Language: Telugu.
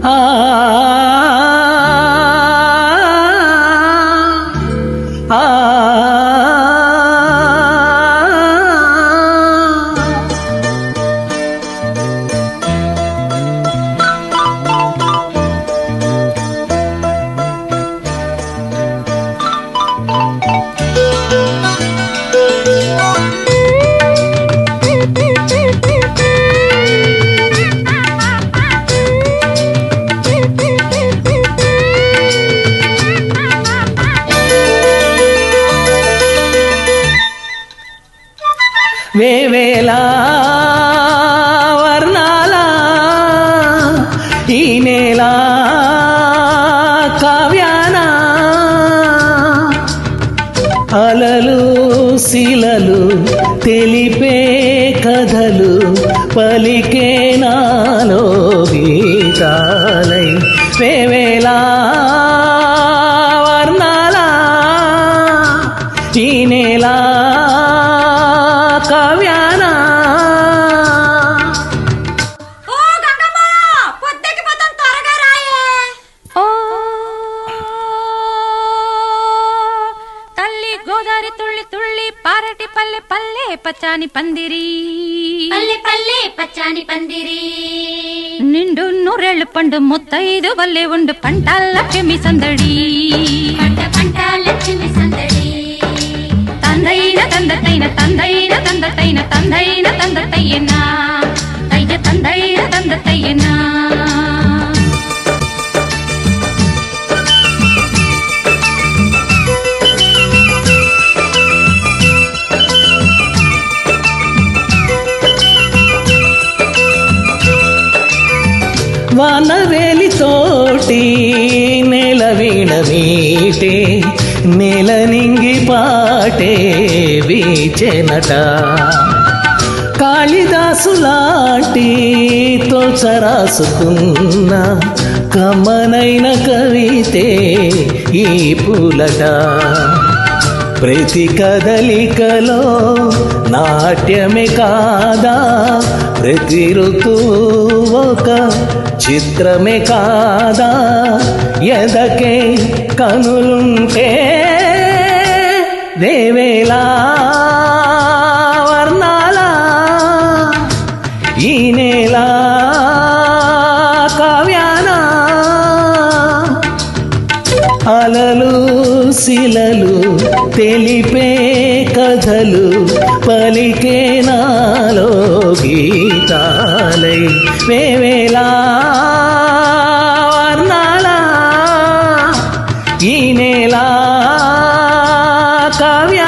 ఆ ఆ వేవేలా వర్ణాల ఈ నేల కావ్యాన అలలు శిలలు తెలిపే కథలు పలికే నాలో గీతాలై వేవేలా వర్ణాల ఈ నేల కావ్యానా ఓ గంగమ్మ పొద్దకి పోతాం త్వరగా రాయే ఓ తల్లి గోదారి తుళ్ళి తుళ్ళి పారటి పల్లె పల్లె పచ్చాని పందిరి పల్లె పల్లె పచ్చాని పందిరి నిండు నూరేళ్లు పండు ముత్తైదు వల్లే ఉండు పంటాల లక్ష్మి సందడి పంట పంట లక్ష్మి సందడి తందైన తందతైన తందైన తందతైన తందైన తందతయ్యనా తయ్య తందైన తందతయ్యనా వానవేలి తోటి నేల వీణ మీటే నేల నింగి పాటే వీచెనట కాళిదాసులాంటి తోచరాసుకున్న కమ్మనైన కవితే ఈ పూలట ప్రతి కదలికలో నాట్యమే కాదా ప్రతి ఋతువు ఒక చిత్రమే కాదా ఎదకే కనులుంటే దేవేలా వర్ణాల ఈ నేల కావ్యానా అలలు శిలలు తెలిపే కథలు పలికే నాలో గీతాలై వేవేలా వర్ణాల ఈ నేల కావ్య